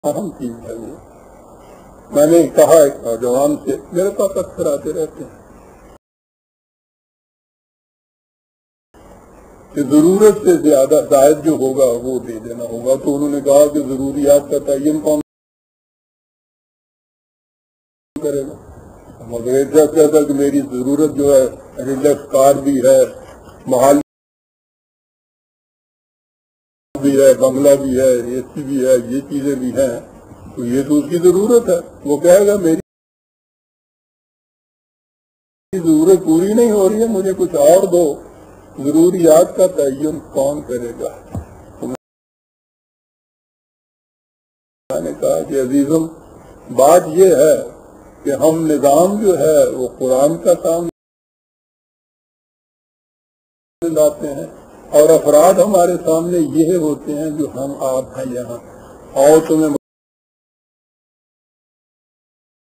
اہم چیز ہے وہ. میں نے کہا ایک نوجوان سے، میرے پاس اکثر آتے رہتے ہیں، کہ ضرورت سے زیادہ زائد جو ہوگا وہ دے دینا ہوگا. تو انہوں نے کہا کہ ضروریات کا تعین کون کرے گا؟ مگر ایسا کہتا کہ میری ضرورت جو ہے ریلیکس کار بھی ہے، محل بھی ہے، بنگلہ بھی ہے، اے سی بھی ہے، یہ چیزیں بھی ہیں، تو یہ تو اس کی ضرورت ہے. وہ کہے گا میری ضرورت پوری نہیں ہو رہی ہے، مجھے کچھ اور دو. ضروریات کا تعین کون کرے گا؟ میں نے کہا کہ عزیزم، بات یہ ہے کہ ہم نظام جو ہے وہ قرآن کا سامنے لاتے ہیں، اور افراد ہمارے سامنے یہ ہوتے ہیں جو ہم آپ ہیں یہاں. اور تمہیں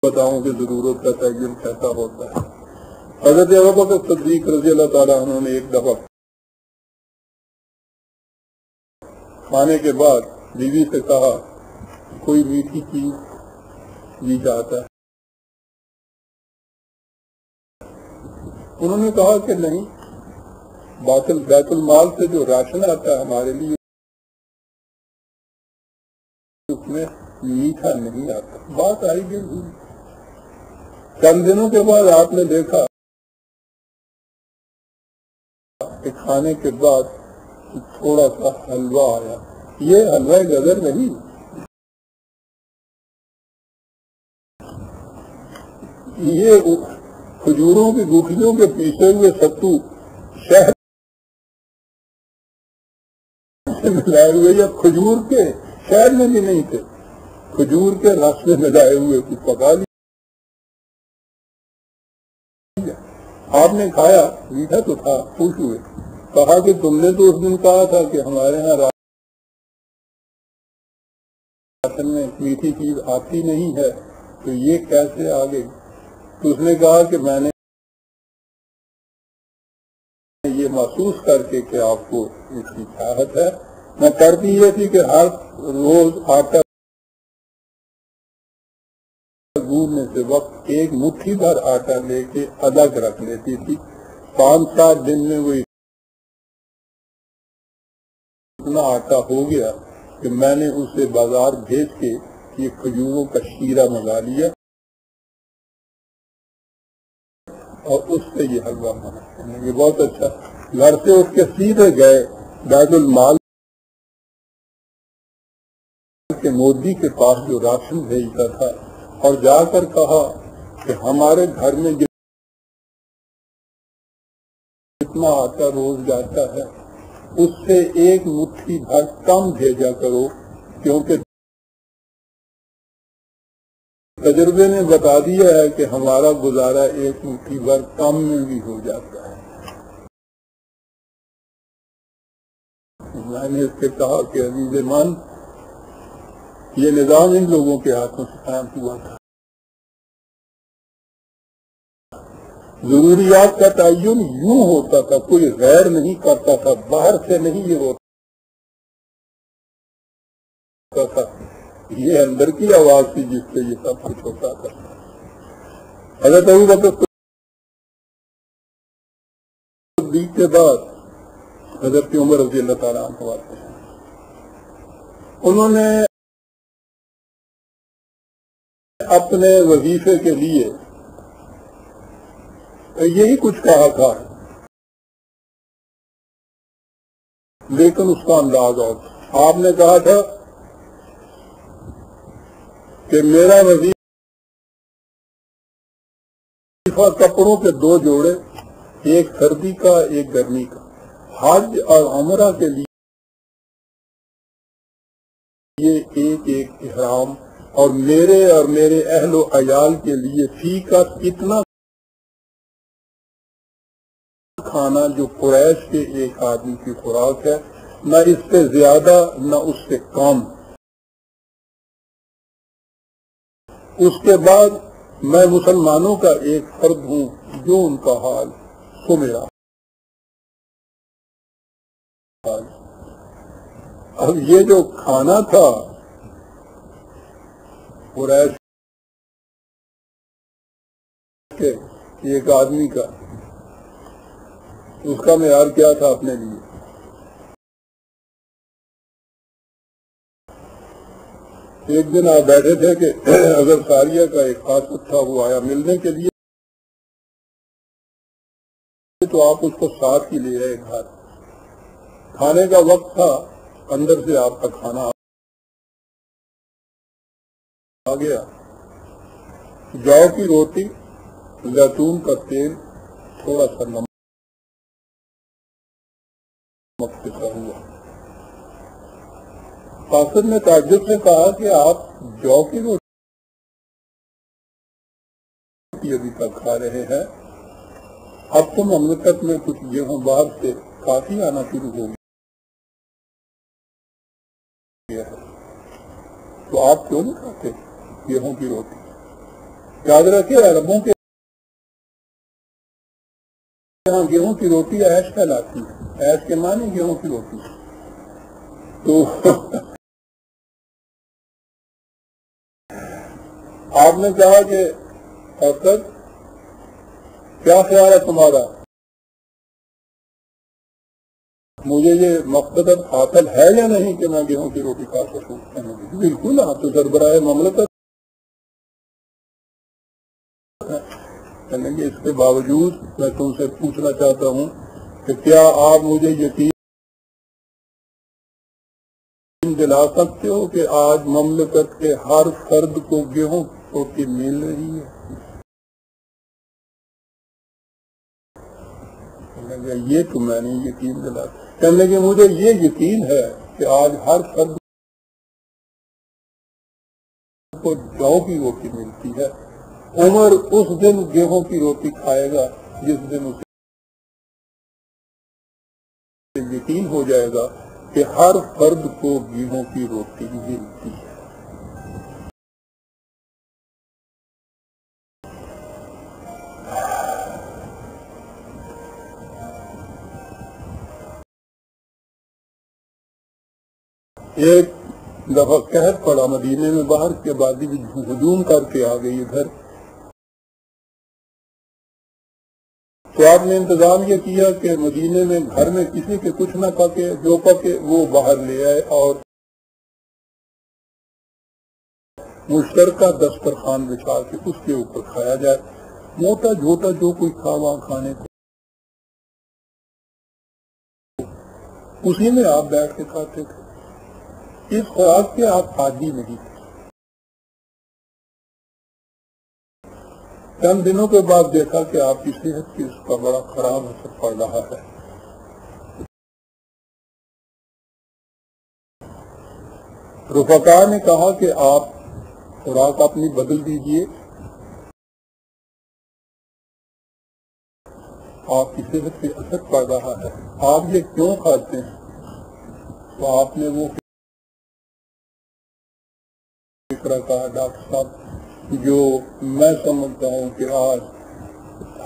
بتاؤں کہ ضرورت کا تعین کیسا ہوتا ہے. حضرت ابوبکر صدیق رضی اللہ تعالیٰ عنہ نے ایک دفعہ کھانے کے بعد بیوی سے کہا کوئی میٹھی چیز جی چاہتا ہے. انہوں نے کہا کہ نہیں، بیت المال سے جو راشن آتا ہے ہمارے لیے اس میں میٹھا نہیں آتا. بات آئی گئی. چند دنوں کے بعد آپ نے دیکھا کہ کھانے کے بعد تھوڑا سا حلوہ آیا. یہ حلوہ گدر نہیں، یہ کھجوروں کی گٹھلیوں کے پیسے ہوئے ستو شہد سے ملائے ہوئے، یا کھجور کے شہد میں بھی نہیں تھے، کھجور کے رس میں ملائے ہوئے کچھ پکا لیا. آپ نے کھایا، میٹھا تو تھا، خوش ہوئے. کہا کہ تم نے تو اس دن کہا تھا کہ ہمارے ہاں راشن میں میٹھی چیز آتی نہیں ہے، تو یہ کیسے آ گئی؟ تو اس نے کہا کہ میں نے یہ محسوس کر کے کہ آپ کو اس کی چاہت ہے، میں کرتی یہ تھی کہ ہر روز آٹا گوندنے سے وقت ایک مٹھی بھر آٹا لے کے الگ رکھ لیتی تھی. 5-7 دن میں وہ اتنا آٹا ہو گیا کہ میں نے اسے بازار بھیج کے یہ کھجوروں کا شیرہ منگا لیا اور اس سے یہ حلوہ بنا. یہ بہت اچھا. گھر سے اٹھ کے سیدھے گئے بیت المال کے مودی کے پاس جو راشن بھیجتا تھا، اور جا کر کہا کہ ہمارے گھر میں جتنا آٹا روز جاتا ہے اس سے ایک مٹھی بھر کم بھیجا کرو، کیونکہ تجربے نے بتا دیا ہے کہ ہمارا گزارا ایک مٹھی بھر کم میں بھی ہو جاتا ہے. میں نے اس سے کہا کہ عزیز من، یہ نظام ان لوگوں کے ہاتھوں سے قائم ہوا تھا. ضروریات کا تعین یوں ہوتا تھا، کوئی غیر نہیں کرتا تھا، باہر سے نہیں یہ ہوتا تھا، یہ اندر کی آواز تھی جس سے یہ سب کچھ ہوتا تھا. حضرت ابوبکر صدیق کے بعد حضرت عمر رضی اللہ تعالیٰ عنہ آتے ہیں. انہوں نے اپنے وظیفے کے لیے یہی کچھ کہا تھا، لیکن اس کا انداز اور تھا. آپ نے کہا تھا کہ میرا وظیفہ کپڑوں کے 2 جوڑے، ایک سردی کا ایک گرمی کا، حج اور عمرہ کے لیے ایک احرام، اور میرے اہل و عیال کے لیے فی کا اتنا کھانا جو قریش کے ایک آدمی کی خوراک ہے، نہ اس سے زیادہ نہ اس سے کم. اس کے بعد میں مسلمانوں کا ایک فرد ہوں، جو ان کا حال سو میرا حال. اب یہ جو کھانا تھا قریش کے ایک آدمی کا، اس کا معیار کیا تھا اپنے لیے؟ ایک دن آپ بیٹھے تھے کہ اگر ساریہ کا ایک قاصد تھا وہ آیا ملنے کے لیے تو آپ اس کو ساتھ ہی لے آئے گھر. کھانے کا وقت تھا، اندر سے آپ کا کھانا آ گیا، جو کی روٹی، زیتون کا تیل، تھوڑا سا نمک پسا ہوا. قاصد نے تعجب سے کہا کہ آپ جو کی روٹی ابھی تک کھا رہے ہیں، اب تو مملکت میں کچھ گیہوں باہر سے کافی آنا شروع ہو گیا ہے، تو آپ کیوں نہیں کھاتے گیہوں کی روٹی؟ یاد رکھے عربوں کے یہاں گیہوں کی روٹی عیش کہلاتی ہے، عیش کے معنی گیہوں کی روٹی. تو آپ نے کہا کہ قاصد کیا خیال ہے تمہارا، مجھے یہ مقصد حاصل ہے یا نہیں کہ میں گیہوں کی روٹی کھا سکوں؟ بالکل، آپ تو سربراہ مملکت ہیں. اس کے باوجود میں تم سے پوچھنا چاہتا ہوں کہ کیا آپ مجھے یقین دلا سکتے ہو کہ آج مملکت کے ہر فرد کو گیہوں کی روٹی مل رہی ہے؟ یہ تو میں نے یقین دلا. کہنے کہ مجھے یہ یقین ہے کہ آج ہر فرد کو جو کی روٹی ملتی ہے. عمر اس دن گیہوں کی روٹی کھائے گا جس دن اسے یقین ہو جائے گا کہ ہر فرد کو گیہوں کی روٹی ملتی ہے. ایک دفعہ قحط پڑا مدینے میں، باہر کے آبادی ہجوم کر کے آ گئی ادھر. تو آپ نے انتظام یہ کیا کہ مدینے میں گھر میں کسی کے کچھ نہ پکے، جو پکے وہ باہر لے آئے اور مشترکہ دسترخوان بچھا کے اس کے اوپر کھایا جائے. موٹا جھوٹا جو کوئی تھا وہاں کھانے کو، اسی میں آپ بیٹھ کے کھاتے تھے. اس خوراک کے آپ عادی نہیں تھے. چند دنوں کے بعد دیکھا کہ آپ کی صحت کی اس کا بڑا خراب اثر پڑ رہا ہے. رفقا نے کہا کہ آپ خوراک اپنی بدل دیجئے، آپ کی صحت پہ اثر پڑ رہا ہے، آپ یہ کیوں کھاتے ہیں؟ تو آپ نے وہ فکرہ کہا ڈاکٹر صاحب جو میں سمجھتا ہوں کہ آج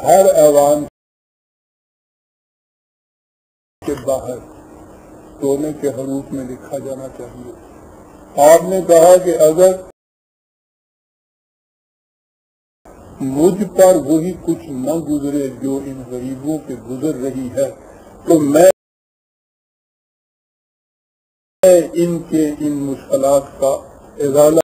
ہر ایوان کے باہر سونے کے حروف میں لکھا جانا چاہیے. آپ نے کہا کہ اگر مجھ پر وہی کچھ نہ گزرے جو ان غریبوں کے گزر رہی ہے تو میں ان کے ان مشکلات کا ازالہ